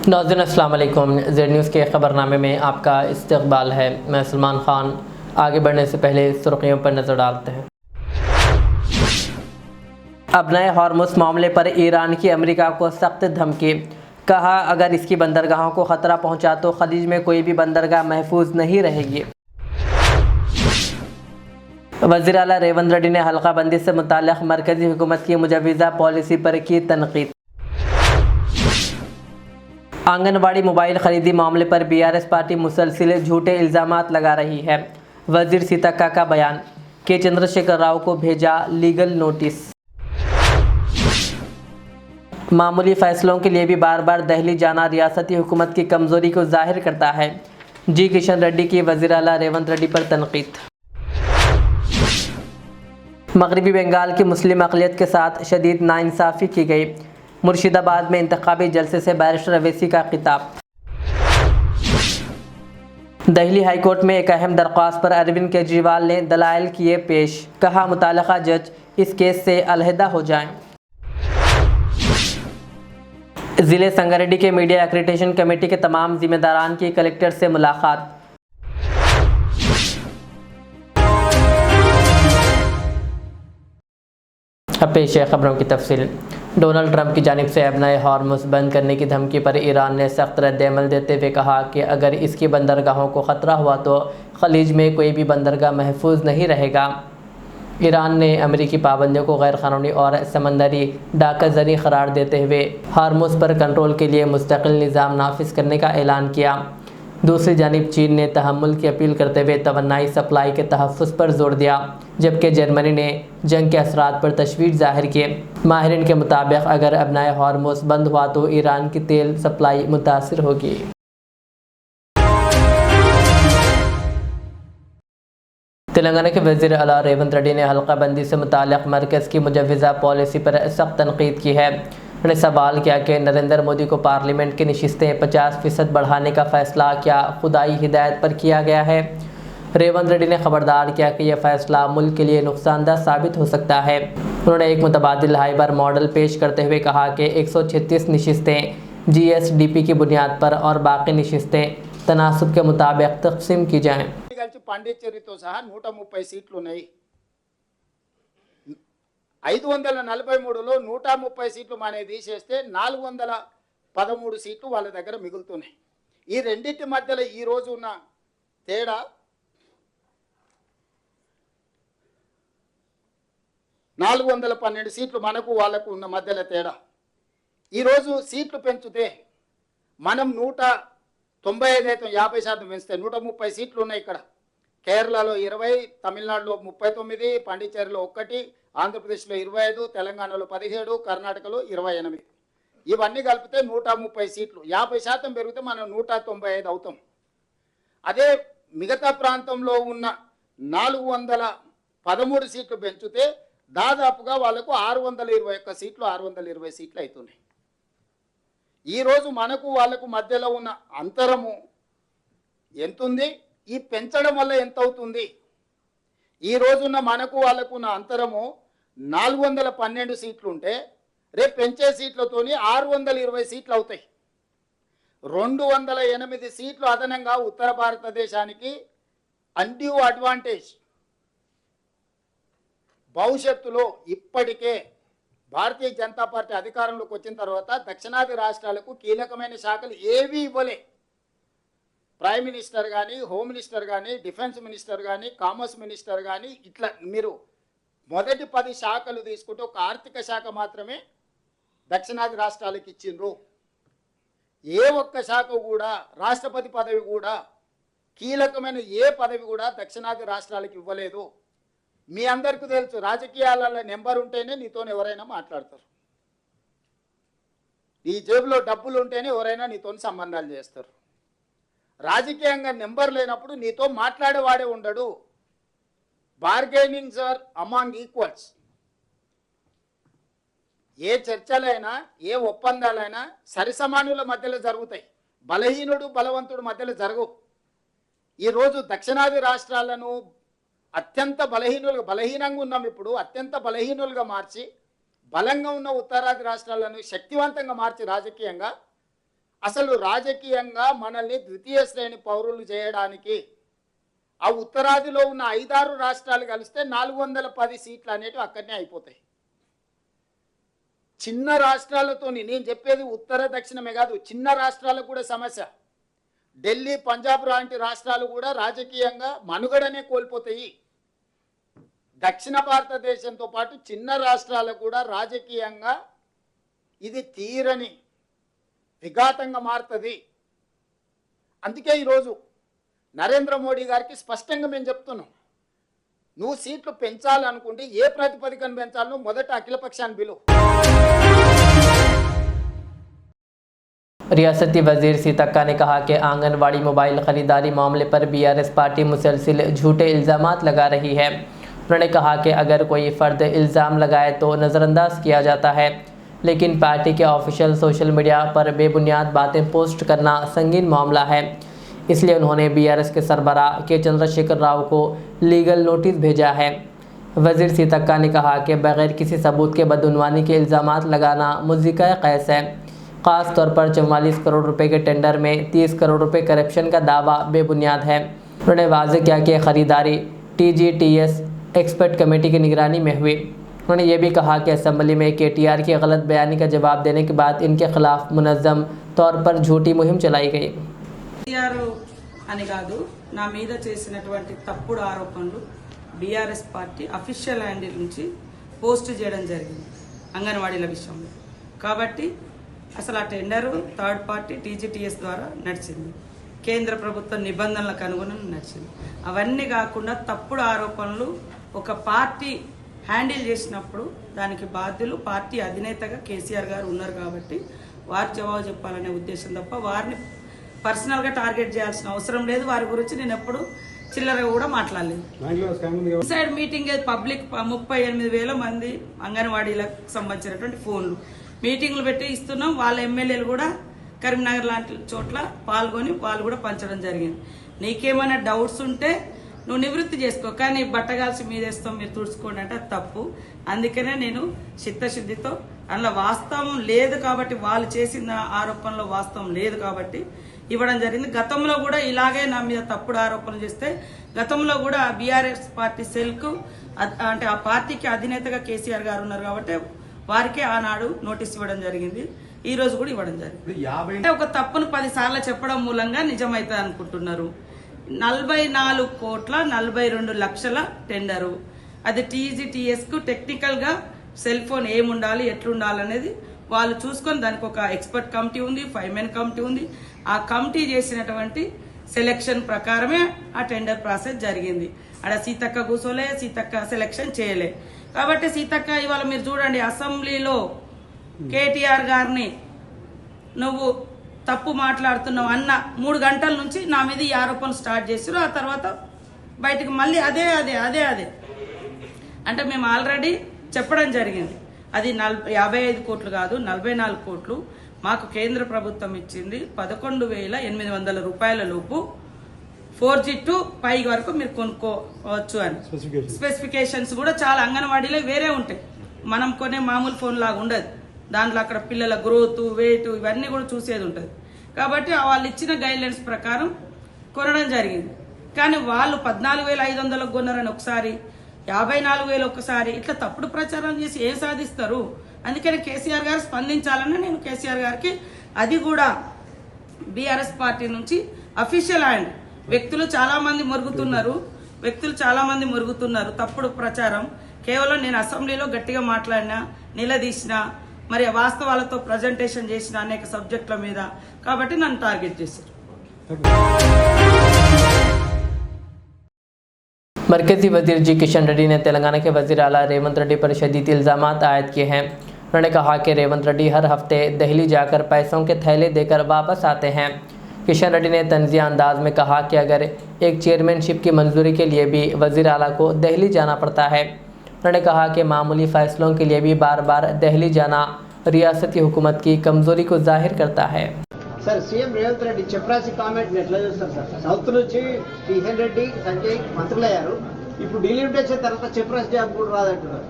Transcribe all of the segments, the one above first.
नाज़रीन अस्सलाम वालेकुम। ज़ेड न्यूज़ के ख़बरनामे में आपका इस्तक़बाल है। मैं सलमान ख़ान। आगे बढ़ने से पहले सुर्ख़ियों पर नज़र डालते हैं। अब नए हॉर्मुज़ मामले पर ईरान की अमेरिका को सख्त धमकी। कहा अगर इसकी बंदरगाहों को ख़तरा पहुंचा तो खलीज में कोई भी बंदरगाह महफूज नहीं रहेगी। वज़ीर आला रेवंत रेड्डी ने हल्का बंदी से मुताल्लिक़ मरकज़ी हुकूमत की मुजव्वज़ा पॉलिसी पर की तनक़ीद। आंगनवाड़ी मोबाइल ख़रीदी मामले पर BRS पार्टी मुसलसिल झूठे इल्ज़ामात लगा रही है। वज़ीर सीतक्का का बयान। के चंद्रशेखर राव को भेजा लीगल नोटिस। मामूली फ़ैसलों के लिए भी बार बार दिल्ली जाना रियासती हुकूमत की कमज़ोरी को ज़ाहिर करता है। जी किशन रेड्डी की वज़ीर आला रेवंत रेड्डी पर तनक़ीद। मगरबी बंगाल की मुस्लिम अक़लियत के साथ शदीद नाइंसाफ़ी की गई। मुर्शिदाबाद में इंतखाबी जलसे से बैरिस्टर अवैसी का खिताब। दिल्ली हाई कोर्ट में एक अहम दरख्वास्त पर अरविंद केजरीवाल ने दलाइल किए पेश। कहा मुताल्लिक़ा जज इस केस से अलहदा हो जाएं। ज़िले संगारेड्डी के मीडिया एक्रीडिटेशन कमेटी के तमाम जिम्मेदारान की कलेक्टर से मुलाकात। अब पेश है खबरों की तफसील। डोनाल्ड ट्रंप की जानिब से अब नए हॉर्मुज़ बंद करने की धमकी पर ईरान ने सख्त रद्द-ए-अमल देते हुए कहा कि अगर इसकी बंदरगाहों को ख़तरा हुआ तो खलीज में कोई भी बंदरगाह महफूज नहीं रहेगा। ईरान ने अमेरिकी पाबंदियों को गैर कानूनी और समंदरी डाकाज़नी करार देते हुए हॉर्मुज़ पर कंट्रोल के लिए मुस्तकिल निज़ाम नाफिज करने का ऐलान किया। दूसरी जानिब चीन ने तहम्मुल की अपील करते हुए तवन्नाई सप्लाई के तहफ़्फ़ुज़ पर जोर दिया, जबकि जर्मनी ने जंग के असरात पर तशवीश ज़ाहिर किए। माहिरीन के मुताबिक अगर अब नए हॉर्मुज़ बंद हुआ तो ईरान की तेल सप्लाई मुतासिर होगी। तेलंगाना के वज़ीर आला रेवंत रेड्डी ने हल्का बंदी से मुताल्लिक़ मरकज़ की मुजव्वज़ा पॉलिसी पर सख्त तनक़ीद की है। उन्होंने सवाल किया कि नरेंद्र मोदी को पार्लियामेंट की नशिस्तें 50% बढ़ाने का फ़ैसला क्या खुदाई हिदायत पर किया गया है। रेवंत रेड्डी ने खबरदार किया कि यह फ़ैसला मुल्क के लिए नुकसानदा साबित हो सकता है। उन्होंने एक मुतबादिल हाइबर मॉडल पेश करते हुए कहा कि 136 नशिस्तें GSDP की बुनियाद पर और बाकी नशिस्तें तनासुब के मुताबिक तक़सीम की जाएँ। పాండిచ్చేరితో సహా 130 సీట్లు ఉన్నాయి। 543లో 130 సీట్లు మానేది తీసేస్తే 413 సీట్లు వాళ్ళ దగ్గర మిగులుతున్నాయి। ఈ రెండింటి మధ్యలో ఈ రోజు ఉన్న తేడా 412 సీట్లు మనకు వాళ్ళకు ఉన్న మధ్యలో తేడా। ఈ రోజు సీట్లు పెంచితే మనం 195 అయితే 50% పెంచితే 130 సీట్లు ఉన్నాయి ఇక్కడ। కేరళలో 20, తమిళనాడులో 39, పాండిచ్చేరిలో 1, ఆంధ్రప్రదేశ్లో 25, తెలంగాణలో 17, కర్ణాటకలో 28। ఇవన్నీ కలిపితే 130 సీట్లు, 50% పెరిగితే మనం 195 అవుతాం। అదే మిగతా ప్రాంతంలో ఉన్న 413 సీట్లు పెంచితే దాదాపుగా వాళ్ళకు 621 సీట్లు 620 సీట్లు అవుతున్నాయి। ఈరోజు మనకు వాళ్ళకు మధ్యలో ఉన్న అంతరము ఎంతుంది, ఈ పెంచడం వల్ల ఎంత అవుతుంది? ఈ రోజున్న మనకు వాళ్ళకు ఉన్న అంతరము 412 సీట్లు ఉంటే రేపు పెంచే సీట్లతోని 620 సీట్లు అవుతాయి। 208 సీట్లు అదనంగా ఉత్తర భారతదేశానికి అన్డ్యూ అడ్వాంటేజ్। భవిష్యత్తులో ఇప్పటికే భారతీయ జనతా పార్టీ అధికారంలోకి వచ్చిన తర్వాత దక్షిణాది రాష్ట్రాలకు కీలకమైన శాఖలు ఏవి ఇవ్వలే। ప్రైమ్ మినిస్టర్ కానీ, హోమ్ మినిస్టర్ కానీ, డిఫెన్స్ మినిస్టర్ కానీ, కామర్స్ మినిస్టర్ కానీ, ఇట్లా మీరు మొదటి 10 శాఖలు తీసుకుంటే ఒక ఆర్థిక శాఖ మాత్రమే దక్షిణాది రాష్ట్రాలకు ఇచ్చిండ్రు। ఏ ఒక్క శాఖ కూడా, రాష్ట్రపతి పదవి కూడా, కీలకమైన ఏ పదవి కూడా దక్షిణాది రాష్ట్రాలకు ఇవ్వలేదు। మీ అందరికీ తెలుసు, రాజకీయాలలో నెంబర్ ఉంటేనే నీతో ఎవరైనా మాట్లాడతారు, నీ జేబులో డబ్బులు ఉంటేనే ఎవరైనా నీతో సంబంధాలు చేస్తారు। రాజకీయంగా నెంబర్ లేనప్పుడు నీతో మాట్లాడేవాడే ఉండడు। Bargainings are among equals. ఏ చర్చలైనా, ఏ ఒప్పందాలైనా సరిసమానుల మధ్యలో జరుగుతాయి, బలహీనుడు బలవంతుడు మధ్యలో జరగవు। ఈరోజు దక్షిణాది రాష్ట్రాలను అత్యంత బలహీనంగా ఉన్నాం, ఇప్పుడు అత్యంత బలహీనులుగా మార్చి బలంగా ఉన్న ఉత్తరాది రాష్ట్రాలను శక్తివంతంగా మార్చి రాజకీయంగా అసలు రాజకీయంగా మనల్ని ద్వితీయ శ్రేణి పౌరులు చేయడానికి ఆ ఉత్తరాదిలో ఉన్న 5-6 రాష్ట్రాలు కలిస్తే 410 సీట్లు అనేటివి అక్కడనే అయిపోతాయి. చిన్న రాష్ట్రాలతో నేను చెప్పేది ఉత్తర దక్షిణమే కాదు, చిన్న రాష్ట్రాలకు కూడా సమస్య. ఢిల్లీ, పంజాబ్ లాంటి రాష్ట్రాలు కూడా రాజకీయంగా మనుగడనే కోల్పోతాయి. దక్షిణ భారతదేశంతో పాటు చిన్న రాష్ట్రాలకు కూడా రాజకీయంగా ఇది తీరని విఘాతంగా మారుతుంది. అందుకే ఈరోజు నరేంద్ర మోడీ గారికి స్పష్టంగా మేము చెప్తున్నాం, నువ్వు సీట్లు పెంచాలనుకుంటే ఏ ప్రాతిపదికన పెంచాలో మొదట అఖిలపక్షాన్ని పిలువు. रियासती वजीर सीतक्का ने कहा कि आंगनवाड़ी मोबाइल ख़रीदारी मामले पर बीआरएस पार्टी मुसलसिल झूठे इल्ज़ामात लगा रही है। उन्होंने कहा कि अगर कोई फ़र्द इल्ज़ाम लगाए तो नज़रअंदाज किया जाता है, लेकिन पार्टी के ऑफिशियल सोशल मीडिया पर बेबुनियाद बातें पोस्ट करना संगीन मामला है। इसलिए उन्होंने बीआरएस के सरबराह के चंद्रशेखर राव को लीगल नोटिस भेजा है। वजीर सीतक्का ने कहा कि बगैर किसी सबूत के बदउनवानी के इल्ज़ामात लगाना मुज़्ज़िक़ा क़ैस है। ख़ास तौर पर 44 करोड़ रुपए के टेंडर में 30 करोड़ रुपए करप्शन का दावा बेबुनियाद है। उन्होंने वाज़ेह किया कि ख़रीदारी TGTS एक्सपर्ट कमेटी की निगरानी में हुई। उन्होंने ये भी कहा कि असेंबली में KTR की गलत बयानी का जवाब देने के बाद इनके खिलाफ मुनज़्ज़म तौर पर झूठी मुहिम चलाई गई। అని కాదు, నా మీద చేసినటువంటి తప్పుడు ఆరోపణలు బీఆర్ఎస్ పార్టీ అఫీషియల్ హ్యాండిల్ నుంచి పోస్ట్ చేయడం జరిగింది అంగన్వాడీల విషయంలో. కాబట్టి అసలు ఆ టెండరు థర్డ్ పార్టీ TGTS ద్వారా నడిచింది, కేంద్ర ప్రభుత్వ నిబంధనలకు అనుగుణంగా నడిచింది. అవన్నీ కాకుండా తప్పుడు ఆరోపణలు ఒక పార్టీ హ్యాండిల్ చేసినప్పుడు దానికి బాధ్యులు పార్టీ అధినేతగా కేసీఆర్ గారు ఉన్నారు. కాబట్టి వారు జవాబు చెప్పాలనే ఉద్దేశం తప్ప వారిని పర్సనల్గా టార్గెట్ చేయాల్సిన అవసరం లేదు. వారి గురించి నేను ఎప్పుడు చిల్లరగా కూడా మాట్లాడలేదు. సైడ్ మీటింగ్ పబ్లిక్ 38,000 మంది అంగన్వాడీలకు సంబంధించినటువంటి ఫోన్లు మీటింగ్లు పెట్టి ఇస్తున్నాం. వాళ్ళ ఎమ్మెల్యేలు కూడా కరీంనగర్ లాంటి చోట్ల పాల్గొని వాళ్ళు కూడా పంచడం జరిగింది. నీకేమైనా డౌట్స్ ఉంటే నువ్వు నివృత్తి చేసుకో, కానీ బట్టగాల్సి మీదేస్తాం మీరు తుడుచుకోండి అంటే అది తప్పు. అందుకనే నేను చిత్తశుద్ధితో అందులో వాస్తవం లేదు కాబట్టి, వాళ్ళు చేసిన ఆరోపణలో వాస్తవం లేదు కాబట్టి ఇవ్వడం జరిగింది. గతంలో కూడా ఇలాగే నా మీద తప్పుడు ఆరోపణలు చేస్తే గతంలో కూడా బీఆర్ఎస్ పార్టీ సెల్కు అంటే ఆ పార్టీకి అధినేతగా కేసీఆర్ గారు ఉన్నారు కాబట్టి వారికే ఆనాడు నోటీస్ ఇవ్వడం జరిగింది. ఈ రోజు కూడా ఇవ్వడం జరిగింది. అంటే ఒక తప్పును 10 సార్లు చెప్పడం మూలంగా నిజమైతే అనుకుంటున్నారు. 44,42,00,000 టెండరు. అది TGTS కు టెక్నికల్ గా సెల్ ఫోన్ ఏముండాలి ఎట్లుండాలి అనేది వాళ్ళు చూసుకొని దానికి ఒక ఎక్స్పర్ట్ కమిటీ ఉంది, 5 మెన్ కమిటీ ఉంది. ఆ కమిటీ చేసినటువంటి సెలెక్షన్ ప్రకారమే ఆ టెండర్ ప్రాసెస్ జరిగింది. అక్కడ సీతక్క కూర్చోలే, సీతక్క సెలెక్షన్ చేయలే. కాబట్టి సీతక్క ఇవాళ మీరు చూడండి, అసెంబ్లీలో KTR గారిని నువ్వు తప్పు మాట్లాడుతున్నావు అన్న 3 గంటల నుంచి నా మీద ఈ ఆరోపణలు స్టార్ట్ చేశారు. ఆ తర్వాత బయటకు మళ్ళీ అదే అంటే మేము ఆల్రెడీ చెప్పడం జరిగింది. అది 55 కోట్లు కాదు, 44 కోట్లు మాకు కేంద్ర ప్రభుత్వం ఇచ్చింది. 11,800 రూపాయల లోపు 4G to 5 వరకు మీరు కొనుక్కోవచ్చు అని స్పెసిఫికేషన్స్ కూడా చాలా అంగన్వాడీలో వేరే ఉంటాయి. మనం కొనే మామూలు ఫోన్ లాగా ఉండదు. దాంట్లో అక్కడ పిల్లల గ్రోత్, వెయిట్ ఇవన్నీ కూడా చూసేది ఉంటుంది. కాబట్టి వాళ్ళు ఇచ్చిన గైడ్లైన్స్ ప్రకారం కొనడం జరిగింది. కానీ వాళ్ళు 14,500 కొన్నారని ఒకసారి, 54,000 ఒకసారి, ఇట్లా తప్పుడు ప్రచారం చేసి ఏం సాధిస్తారు? అందుకని కేసీఆర్ గారు స్పందించాలని నేను కేసీఆర్ గారికి, అది కూడా బీఆర్ఎస్ పార్టీ నుంచి అఫీషియల్ హ్యాండ్. వ్యక్తులు చాలా మంది మురుగుతున్నారు తప్పుడు ప్రచారం. కేవలం నేను అసెంబ్లీలో గట్టిగా మాట్లాడినా, నిలదీసిన, మరి వాస్తవాలతో ప్రజెంటేషన్ చేసిన అనేక సబ్జెక్టుల మీద, కాబట్టి నన్ను టార్గెట్ చేశారు. मरकजी वजीर जी किशन रेड्डी ने तेलंगाना के वजीर आला रेवंत रेड्डी पर शदीद इल्ज़ामात आयद किए हैं। उन्होंने कहा कि रेवंत रेड्डी हर हफ्ते दिल्ली जाकर पैसों के थैले देकर वापस आते हैं। किशन रेड्डी ने तंज़िया अंदाज में कहा कि अगर एक चेयरमैनशिप की मंजूरी के लिए भी वजीर आला को दिल्ली जाना पड़ता है। उन्होंने कहा कि मामूली फ़ैसलों के लिए भी बार बार दिल्ली जाना रियासती हुकूमत की कमज़ोरी को जाहिर करता है। సార్, సీఎం రేవంత్ రెడ్డి చెప్రాసి కామెంట్ ఎట్లా చూస్తారు సార్? సౌత్ నుంచి కిషన్ రెడ్డి, సంజయ్ మంత్రులయ్యారు. ఇప్పుడు ఢిల్లీ ఉంటే వచ్చిన తర్వాత చెప్రాసి జాబ్ కూడా రాదంటున్నారు.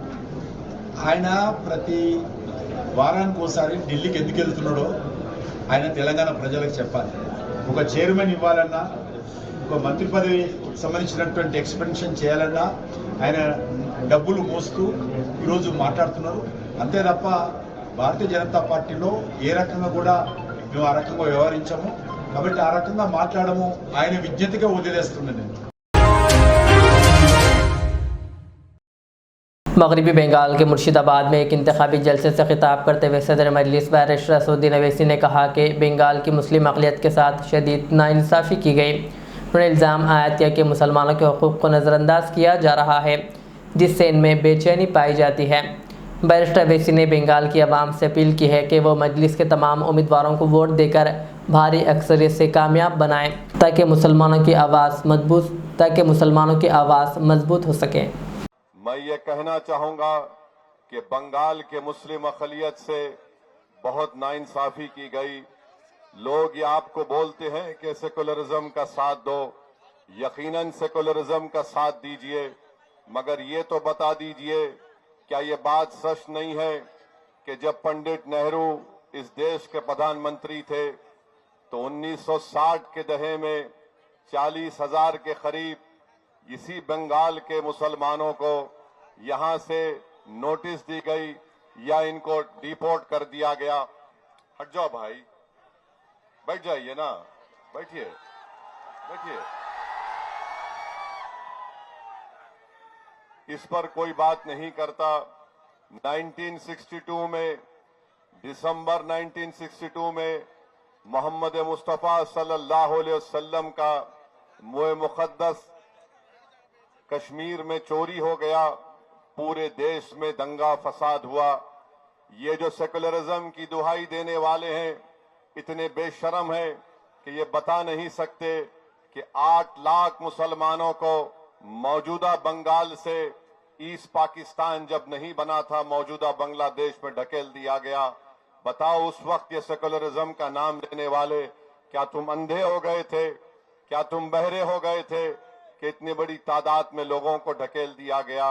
ఆయన ప్రతి వారానికి ఒకసారి ఢిల్లీకి ఎందుకు వెళ్తున్నాడో ఆయన తెలంగాణ ప్రజలకు చెప్పాలి. ఒక చైర్మన్ ఇవ్వాలన్నా, ఒక మంత్రి పదవి సంబంధించినటువంటి ఎక్స్పెన్షన్ చేయాలన్నా ఆయన డబ్బులు మోస్తూ ఈరోజు మాట్లాడుతున్నారు. అంతే తప్ప భారతీయ జనతా పార్టీలో ఏ రకంగా కూడా మేము ఆ రకంగా వ్యవహరించాము. కాబట్టి ఆ రకంగా మాట్లాడము ఆయన విజ్ఞతగా వదిలేస్తున్నాను నేను. मगरबी बंगाल के मुर्शिदाबाद में एक इंतखाबी जलसे से खिताब करते हुए सदर मजलिस बैरिस्टर असदुद्दीन अवैसी ने कहा कि बंगाल की मुस्लिम अक़लियत के साथ शदीद नाइंसाफ़ी की गई। उन्होंने इल्ज़ाम आयद किया कि मुसलमानों के हकूक़ को नज़रअंदाज किया जा रहा है, जिससे इनमें बेचैनी पाई जाती है। बैरिस्टर अवैसी ने बंगाल की आवाम से अपील की है कि वो मजलिस के तमाम उम्मीदवारों को वोट देकर भारी अक्सरियत से कामयाब बनाएं ताकि मुसलमानों की आवाज़ मजबूत हो सके। मैं ये कहना चाहूंगा कि बंगाल के मुस्लिम अक़लियत से बहुत नाइंसाफ़ी की गई। लोग ये आपको बोलते हैं कि सेकुलरिज्म का साथ दो, यकीनन सेकुलरिज्म का साथ दीजिए, मगर ये तो बता दीजिए क्या ये बात सच नहीं है कि जब पंडित नेहरू इस देश के प्रधानमंत्री थे तो 1960 के दहे में 40,000 के करीब इसी बंगाल के मुसलमानों को यहां से नोटिस दी गई या इनको डिपोर्ट कर दिया गया। हट जाओ भाई, बैठ जाइए ना, बैठिए बैठिए। इस पर कोई बात नहीं करता। 1962 में, दिसंबर 1962 में मोहम्मद मुस्तफ़ा सल्लल्लाहु अलैहि वसल्लम का मुए मुक़द्दस कश्मीर में चोरी हो गया, पूरे देश में दंगा फसाद हुआ। ये जो सेकुलरिज्म की दुहाई देने वाले हैं इतने बेशर्म हैं कि ये बता नहीं सकते कि 8 लाख मुसलमानों को मौजूदा बंगाल से ईस्ट पाकिस्तान जब नहीं बना था, मौजूदा बांग्लादेश में ढकेल दिया गया। बताओ उस वक्त ये सेकुलरिज्म का नाम लेने वाले क्या तुम अंधे हो गए थे, क्या तुम बहरे हो गए थे कि इतनी बड़ी तादाद में लोगों को ढकेल दिया गया।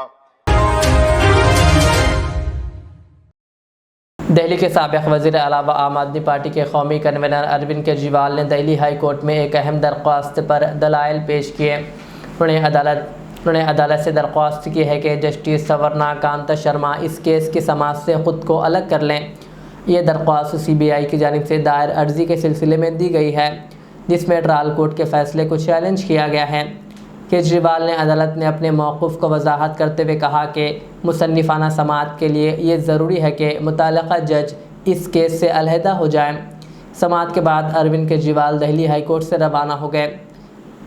दिल्ली के साबिक़ वज़ीर आला व आम आदमी पार्टी के कौमी कन्वीनर अरविंद केजरीवाल ने दिल्ली हाई कोर्ट में एक अहम दरख्वास्त पर दलाइल पेश किए। उन्होंने अदालत से दरख्वास्त की है कि जस्टिस सवर्णा कांता शर्मा इस केस की समाअत से ख़ुद को अलग कर लें। ये दरख्वास्त CBI की जानिब से दायर अर्जी के सिलसिले में दी गई है, जिसमें ट्रायल कोर्ट के फ़ैसले को चैलेंज किया गया है। केजरीवाल ने अदालत ने अपने मौक़िफ़ को वजाहत करते हुए कहा कि मुसन्निफ़ाना समाअत के लिए ये ज़रूरी है कि मुतल्लिक़ा जज इस केस से अलहदा हो जाए। समाअत के बाद अरविंद केजरीवाल दिल्ली हाई कोर्ट से रवाना हो गए,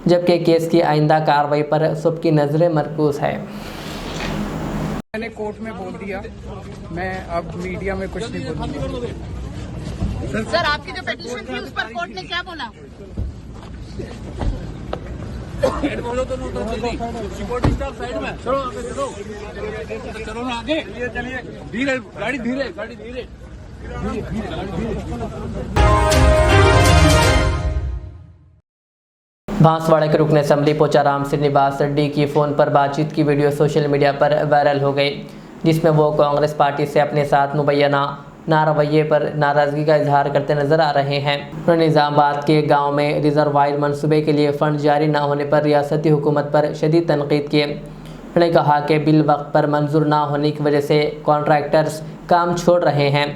जबकि केस की आइंदा कार्रवाई पर सबकी नज़रें मरकूज़ है। मैंने कोर्ट में बोल दिया, मैं अब मीडिया में कुछ नहीं बोलूँगा। सर, आपकी जो पिटीशन थी उस पर कोर्ट ने क्या बोला? साइड में चलो ना आगे, चलिए धीरे, गाड़ी धीरे, गाड़ी धीरे। बांसवाड़ा के रुकन असम्बली पोचाराम श्रीनिवास रेड्डी की फ़ोन पर बातचीत की वीडियो सोशल मीडिया पर वायरल हो गई, जिसमें वो कांग्रेस पार्टी से अपने साथ मुबैना नारवैये पर नाराज़गी का इजहार करते नजर आ रहे हैं। उन्होंने निज़ामाबाद के गांव में रिजर्वायर मंसूबे के लिए फ़ंड जारी न होने पर रियासती हुकूमत पर शदीद तनकीद किए। उन्होंने कहा कि बिल वक्त पर मंजूर ना होने की वजह से कॉन्ट्रैक्टर्स काम छोड़ रहे हैं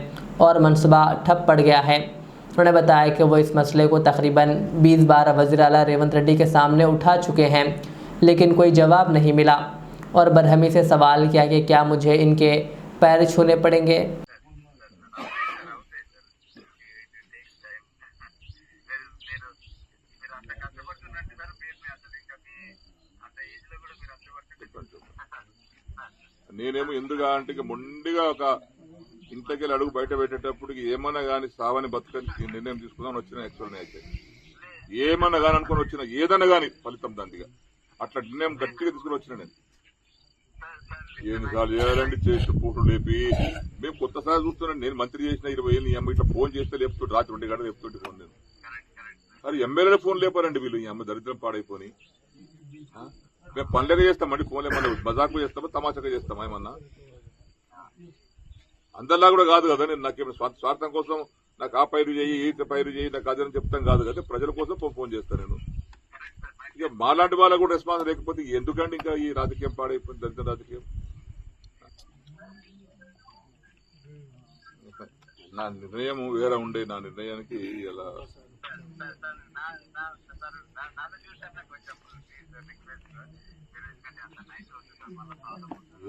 और मनसूबा ठप पड़ गया है। उन्होंने बताया कि वो इस मसले को तकरीबन 20 बार वज़ीर आला रेवंत रेड्डी के सामने उठा चुके हैं, लेकिन कोई जवाब नहीं मिला और बरहमी से सवाल किया कि क्या मुझे इनके पैर छूने पड़ेंगे। నేనేమో ఎందుగా అంటే మొండిగా ఒక ఇంట్లోకి అడుగు బయట పెట్టేటప్పుడు ఏమన్నా కానీ సావని బతుకని నిర్ణయం తీసుకుందామని వచ్చిన యాక్చువల్ అయితే ఏమన్నా కానీ అనుకుని వచ్చిన ఏదన్నా కానీ ఫలితం దాందిగా అట్లా నిర్ణయం గట్టిగా తీసుకుని వచ్చిన నేను ఎన్నిసార్లు చేయాలండి చేసిన పూటలు లేపి మేము కొత్తసారి చూస్తున్నాం. నేను మంత్రి చేసిన 20 ఏళ్ళు ఈ అమ్మ ఇట్లా ఫోన్ చేస్తే లేపుతుంటే రాత్రి 2 గంటలు లేపుతుంటే ఫోన్ నేను మరి ఎమ్మెల్యేల ఫోన్ లేపారండి వీళ్ళు. ఈ అమ్మ దరిద్రం పాడైపోయి మేము పనులనే చేస్తామండి, ఫోన్ ఏమన్నా మజాకు చేస్తామా తమాషాగా చేస్తామా ఏమన్నా? అందరిలా కూడా కాదు కదా. నేను నాకేమైనా స్వార్థం కోసం నాకు ఆ పైరు చేయి ఈ పైరు చేయి నాకు అదని చెప్తాం కాదు కదా, ప్రజల కోసం ఫోన్ చేస్తాను నేను. ఇక మాలాంటి వాళ్ళకు కూడా రెస్పాన్స్ లేకపోతే ఎందుకండి ఇంకా ఈ రాజకీయం పాడైపోయింది, దళిత రాజకీయం. నా నిర్ణయం వేరే ఉండే, నా నిర్ణయానికి ఇలా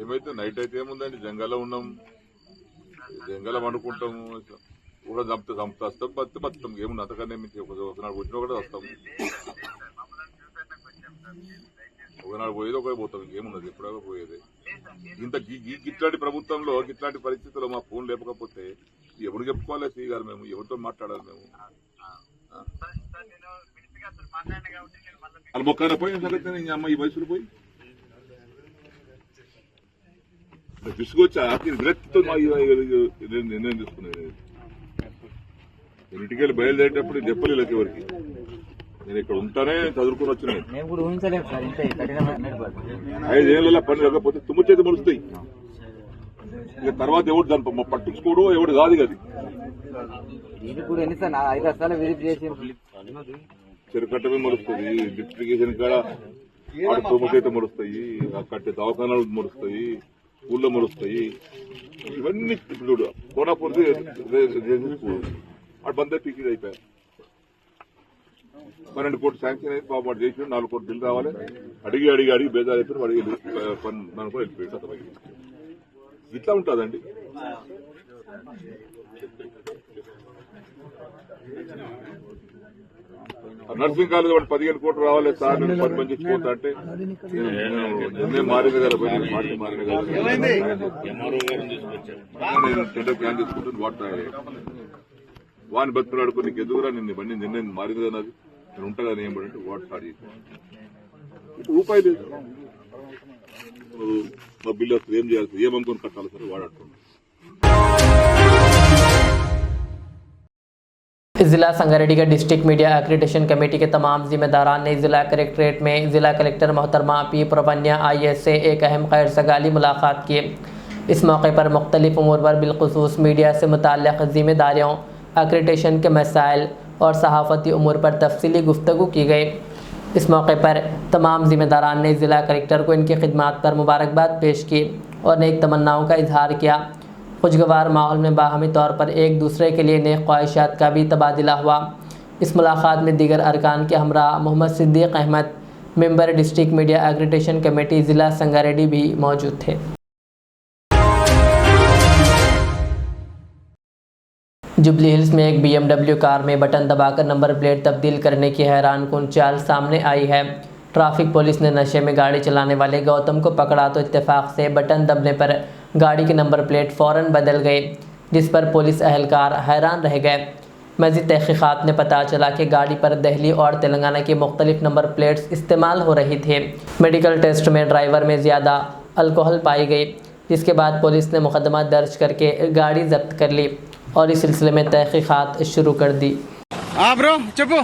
ఏమైతే నైట్ అయితే ఏముందండి, జంగల్లో ఉన్నాం, జంగలం అనుకుంటాము, కూడా చంపుతాం బతాం, ఏముంది అంతకన్నా మీకు ఒకనాడు వచ్చినా కూడా వస్తాము, ఒకనాడు పోయేది ఒకటే పోతాం, ఇంకేమున్నది ఎప్పుడో పోయేది. ఇట్లాంటి ప్రభుత్వంలో ఇట్లాంటి పరిస్థితుల్లో మా ఫోన్ లేకపోతే ఎవరు చెప్పుకోవాలి శ్రీ గారు, మేము ఎవరితో మాట్లాడాలి, మేము వాళ్ళు మొక్కన పోయి అమ్మ ఈ వయసులో పోయి విసుగొచ్చా విరక్తితో నిర్ణయం తీసుకునేది. నేను ఇంటికి వెళ్ళి బయలుదేరేటప్పుడు చెప్పలేదు ఎవరికి, నేను ఇక్కడ ఉంటానే చదువుకుని వచ్చినాయి. 5 ఏళ్ళ పని లేకపోతే తుమ్ము చేతి మలుస్తాయి, ఇక తర్వాత ఎవడు దాన్ని పట్టించుకోడు, ఎవడు కాదు అది. చెరుకట్టమే మలుస్తుంది, డిస్ట్రిక్షన్ కాడ ఆడ తుమ్ము చేతి మలుస్తాయి, కట్టే దవాఖానాలు మలుస్తాయి, ఊళ్ళో మలుస్తాయి, ఇవన్నీ చూడు. కోనాపూర్ అటు బందే పీకి అయిపోయాయి. 12 కోట్లు శాంక్షన్ అయితే పాపం వాడు చేసి 4 కోట్లు బిల్లు రావాలి, అడిగి బేజారు అయిపోయి వాడికి మనం కూడా వెళ్ళిపోయాడు సతమయ్యి. ఇట్లా ఉంటుందండి. నర్సింగ్ కాలేజ్ వాడు 15 కోట్లు రావాలి సార్, నేను 10 మంది ఇచ్చిపోతా అంటే నిర్ణయం మారింది కదా, పార్టీ మారింది కదా, నేను టెండర్ ప్లాన్ తీసుకుంటాను. వాడిని బతుకులాడుకో, నీకు ఎదుగురా, నిన్ను బండి నిర్ణయం మారింది కదా, అది నేను ఉంటా కదా, ఏం పడంటే వాడు స్టార్ట్ చేసి ఇప్పుడు రూపాయి లేదు, మా బిల్లు వస్తుంది, ఏం చేయాల్సి, ఏమనుకొని కట్టాలి సరే వాడు అంటున్నాడు. जिला संगारेड्डी का डिस्ट्रिक्ट मीडिया एक्रेडिटेशन कमेटी के तमाम जिम्मेदारान ने जिला कलेक्ट्रेट में जिला कलेक्टर मोहतरमा पी प्रवन्या IAS से एक अहम खैर सगाली मुलाकात की। इस मौके पर मुख्तलिफ उमूर पर बिलखुसूस मीडिया से मुताल्लिक़ जिम्मेदारियों, एक्रेडिटेशन के मसाइल और सहाफ़ती उमूर पर तफसीली गुफ्तगू की गई। इस मौके पर तमाम जिम्मेदारान ने ज़िला कलेक्टर को इनकी खिदमात पर मुबारकबाद पेश की और नेक तमन्नाओं का इजहार किया। खुशगवार माहौल में बाहमी तौर पर एक दूसरे के लिए नेक ख्वाहिशात का भी तबादला हुआ। इस मुलाकात में दीगर अरकान के हमरा Mohammed Siddiq Ahmed, member district media accreditation committee ज़िला संगारेड्डी भी मौजूद थे। जुबली हिल्स में एक BMW कार में बटन दबाकर नंबर प्लेट तब्दील करने की हैरानकुन चाल सामने आई है। ट्रैफिक पुलिस ने नशे में गाड़ी चलाने वाले गौतम को पकड़ा तो इत्तेफाक से बटन दबने पर गाड़ी की नंबर प्लेट फ़ौरन बदल गई, जिस पर पुलिस अहलकार हैरान रह गए। मज़ीद तहक़ीक़ात ने पता चला कि गाड़ी पर दिल्ली और तेलंगाना की मुख्तलिफ नंबर प्लेट्स इस्तेमाल हो रही थी। मेडिकल टेस्ट में ड्राइवर में ज़्यादा अल्कोहल पाई गई, जिसके बाद पुलिस ने मुकदमा दर्ज करके गाड़ी जब्त कर ली और इस सिलसिले में तहक़ीक़ात शुरू कर दी। ब्रो చెప్పు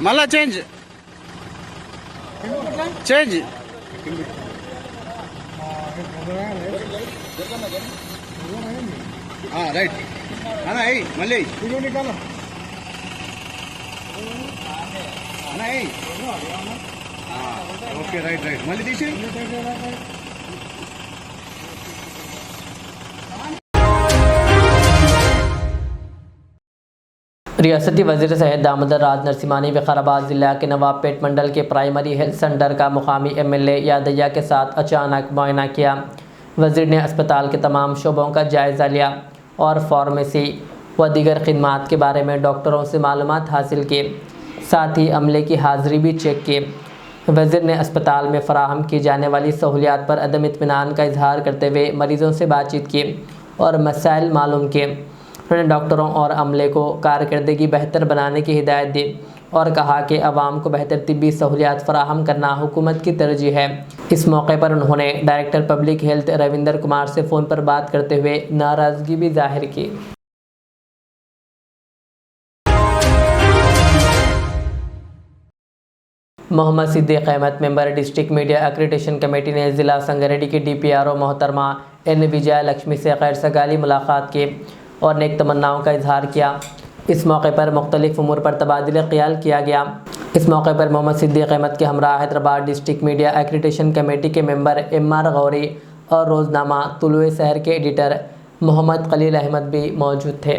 మళ్ళా చేంజ్ రైట్ అన్నా మళ్ళీ ఓకే రైట్ మళ్ళీ తీసి रियासती वज़ीर सैयद दामोदर राज नरसिम्हानी विकाराबाद ज़िला के नवाबपेट मंडल के प्राइमरी हेल्थ सेंटर का मुकामी MLA यादయ్య के साथ अचानक मुआयना किया। वज़ीर ने अस्पताल के तमाम शोबों का जायज़ा लिया और फार्मेसी व दीगर खिदमात के बारे में डॉक्टरों से मालूमात हासिल की, साथ ही अमले की हाज़िरी भी चेक की। वज़ीर ने अस्पताल में फ़राहम की जाने वाली सहूलियात पर अदम इत्मीनान का इजहार करते हुए मरीज़ों से बातचीत की और मसाइल मालूम किए। उन्होंने डॉक्टरों और अमले को कारकर्दगी बेहतर बनाने की हिदायत दी और कहा कि आवाम को बेहतर तिब्बी सहूलियात फ़राहम करना हुकूमत की तरजीह है। इस मौके पर उन्होंने director public health Ravinder Kumar से फ़ोन पर बात करते हुए नाराज़गी भी जाहिर की। Mohammed Siddiq Ahmed, member district media accreditation committee ने ज़िला संगारेड्डी की DPRO मोहतरमा एन विजय लक्ष्मी से गैर सगाली मुलाकात की और नेक तमन्नाओं का इजहार किया। इस मौके पर मुख्तलिफ उमूर पर तबादला ख्याल किया गया। इस मौके पर मोहम्मद सिद्दीक अहमद के हमरा Hyderabad district media accreditation committee के मेंबर इमार गौरी और रोज़नामा तुलुए शहर के एडिटर मोहम्मद खलील अहमद भी मौजूद थे।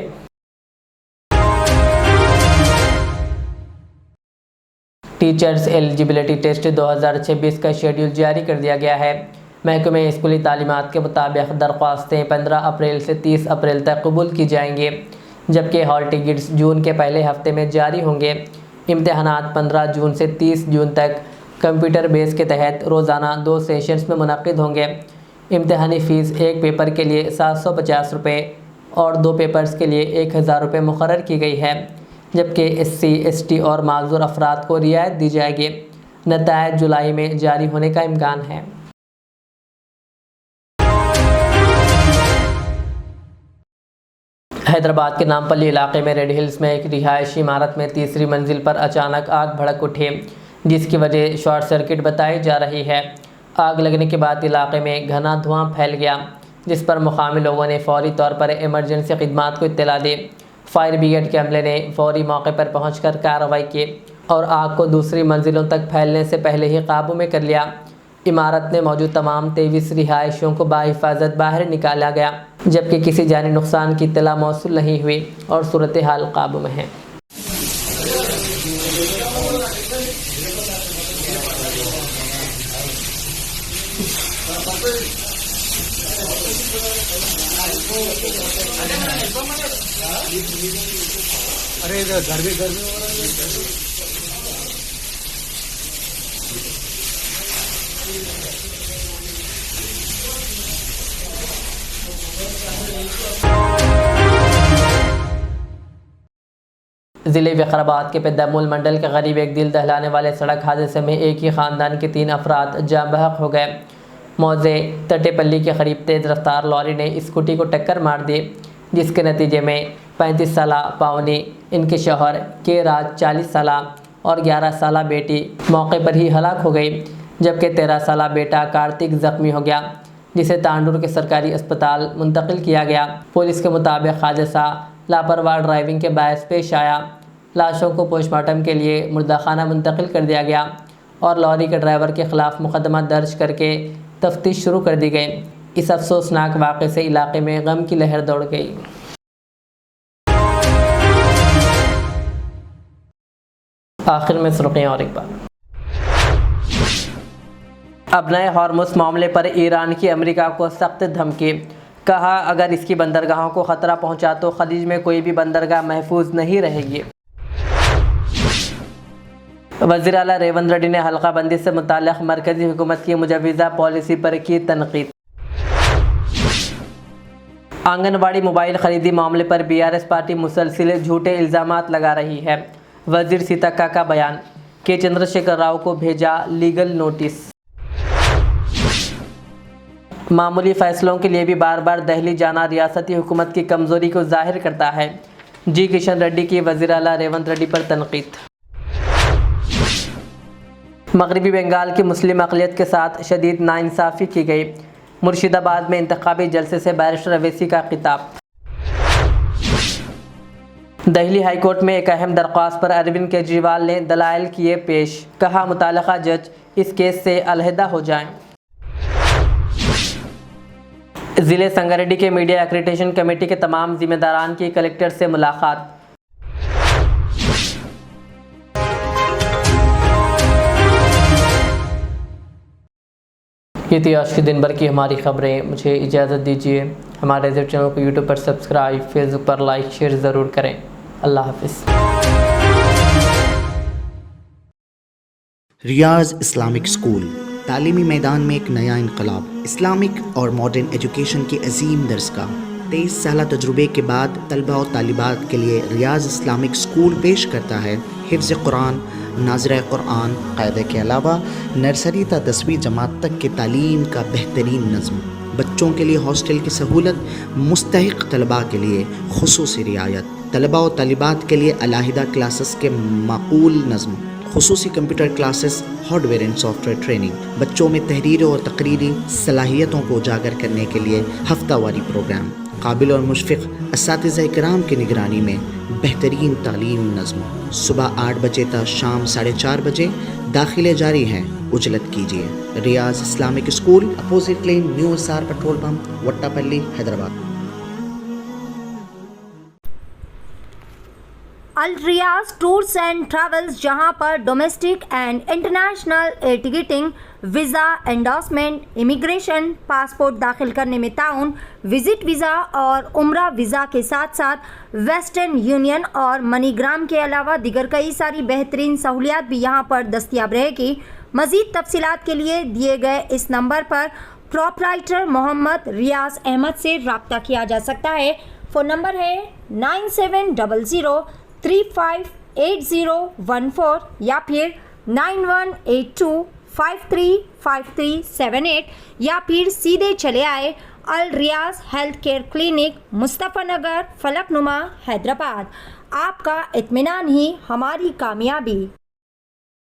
टीचर्स एलिजिबिलिटी टेस्ट 2026 का शेड्यूल जारी कर दिया गया है। महकमे स्कूली तालीमात के मुताबिक दरख्वास्तें 15 अप्रैल से 30 अप्रैल तक कबूल की जाएंगी, जबकि हॉल टिकट्स जून के पहले हफ्ते में जारी होंगे। इम्तहानात 15 जून से 30 जून तक कंप्यूटर बेस के तहत रोज़ाना 2 सेशंस में मुनक़िद होंगे। इम्तहानी फ़ीस एक पेपर के लिए 750 रुपये और 2 पेपर्स के लिए 1000 रुपये मुकर्रर की गई है, जबकि SC, ST और माज़ूर अफराद को रियायत दी जाएगी। नतायज जुलाई में जारी होने का इम्कान है। हैदराबाद के नामपल्ली इलाके में रेड हिल्स में एक रिहायशी इमारत में तीसरी मंजिल पर अचानक आग भड़क उठी, जिसकी वजह शॉर्ट सर्किट बताई जा रही है। आग लगने के बाद इलाके में घना धुआं फैल गया, जिस पर मुकामी लोगों ने फौरी तौर पर इमरजेंसी खिदमात को इत्तला दी। फायर ब्रिगेड के अमले ने फौरी मौके पर पहुंचकर कार्रवाई की और आग को दूसरी मंजिलों तक फैलने से पहले ही काबू में कर लिया। इमारत में मौजूद तमाम 23 रिहायशियों को बाहिफाजत बाहर निकाला गया, जबकि किसी जानी नुकसान की इत्तला मौसूल नहीं हुई और सूरत हाल काबू में है। अरे गर्मी हो रही है। ज़िले विकाराबाद के पेद्दामूल मंडल के करीब एक दिल दहलाने वाले सड़क हादसे में एक ही ख़ानदान के 3 अफराद जाँ बहक हो गए। मौजे तटेपल्ली के करीब तेज़ रफ्तार लॉरी ने स्कूटी को टक्कर मार दी, जिसके नतीजे में 35 साला पावनी, इनके शौहर के राज 40 साला और 11 साला बेटी मौके पर ही हलाक हो गई, जबकि 13 साला बेटा कार्तिक ज़ख्मी हो गया, जिसे तांडूर के सरकारी अस्पताल मुंतकिल किया गया। पुलिस के मुताबिक हादसा लापरवाह ड्राइविंग के बायस पेश आया। लाशों को पोस्टमार्टम के लिए मुर्दाखाना मुंतकिल कर दिया गया और लॉरी के ड्राइवर के ख़िलाफ़ मुकदमा दर्ज करके तफ्तीश शुरू कर दी गई। इस अफसोसनाक वाक़े से इलाके में गम की लहर दौड़ गई। आखिर में सुर्खियां और एक बार। अब नए हॉर्मुज़ मामले पर ईरान की अमेरिका को सख्त धमकी, कहा अगर इसकी बंदरगाहों को ख़तरा पहुंचा तो खलीज में कोई भी बंदरगाह महफूज नहीं रहेगी। वज़ीर आला रेवंत रेड्डी ने हल्का बंदी से मुताल्लिक़ मरकज़ी हुकूमत की मुजव्वज़ा पॉलिसी पर की तनक़ीद। आंगनवाड़ी मोबाइल ख़रीदी मामले पर BRS पार्टी मुसलसिल झूठे इल्ज़ामात लगा रही है। वज़ीर सीतक्का का बयान, के चंद्रशेखर राव को भेजा लीगल नोटिस। मामूली फ़ैसलों के लिए भी बार बार दिल्ली जाना रियासती हुकूमत की कमज़ोरी को ज़ाहिर करता है। जी किशन रेड्डी की वज़ीर आला रेवंत रेड्डी पर तनक़ीद। मगरबी बंगाल की मुस्लिम अक़लियत के साथ शदीद नाइंसाफ़ी की गई। मुर्शिदाबाद में इंतखाबी जलसे से बैरिस्टर अवैसी का खिताब। दिल्ली हाई कोर्ट में एक अहम दरख्वास्त पर अरविंद केजरीवाल ने दलाइल किए पेश, कहा मुताल्लिक़ा जज इस केस से अलहदा हो जाएं। ज़िले संगारेड्डी के मीडिया एक्रीडिटेशन कमेटी के तमाम जिम्मेदारान की कलेक्टर से मुलाकात। ये थी आज के दिन भर की हमारी खबरें। मुझे इजाज़त दीजिए। हमारे चैनल को यूट्यूब पर सब्सक्राइब, फेसबुक पर लाइक शेयर ज़रूर करें। अल्लाह हाफ़िज़। रियाज इस्लामिक स्कूल, तालीमी मैदान में एक नया इनकलाब। इस्लामिक और मॉडर्न एजुकेशन की अजीम दरसगाह। 23 साल तजुर्बे के बाद तलबा और तालिबात के लिए रियाज इस्लामिक स्कूल पेश करता है हिफ्ज़ कुरान, नाज़िरा कुरान, क़ायदे के अलावा नर्सरी ता 10वीं जमात तक की तालीम का बेहतरीन नज़्म। बच्चों के लिए हॉस्टल की सहूलत, मुस्तहिक़ तलबा के लिए खुसूसी रियायत, तलबा और तालिबात के लिए अलहदा क्लासेस के माकूल नज़्म, खुसूसी computer classes, hardware and software training, बच्चों में तहरीर और तकरीरी सलाहियतों को उजागर करने के लिए हफ्तावारी प्रोग्राम, काबिल और मुशफ़िक़ असातिज़ा इकराम की निगरानी में बेहतरीन तालीम नज़्म। सुबह 8 बजे तक शाम 4:30 बजे दाखिले जारी हैं, उजलत कीजिए। Riyaz Islamic school, opposite lane, new SR petrol pump, Vattapally, Hyderabad. Al Riyaz tours and travels, जहां पर domestic and international air ticketing, visa endorsement, immigration, passport दाखिल करने में ताउन, विजिट वीज़ा और उम्रा वीज़ा के साथ साथ वेस्टर्न यूनियन और मनीग्राम के अलावा दीगर कई सारी बेहतरीन सहूलियात भी यहां पर दस्तयाब रहेगी। मज़ीद तफसीलात के लिए दिए गए इस नंबर पर प्रोपराइटर मोहम्मद रियाज अहमद से रब्ता किया जा सकता है। फ़ोन नंबर है 9700358014 या फिर 9182535378 या फिर सीधे चले आए अल रियाज हेल्थ केयर क्लिनिक, मुस्तफ़ा नगर, फलकनुमा, हैदराबाद। आपका इत्मीनान ही हमारी कामयाबी।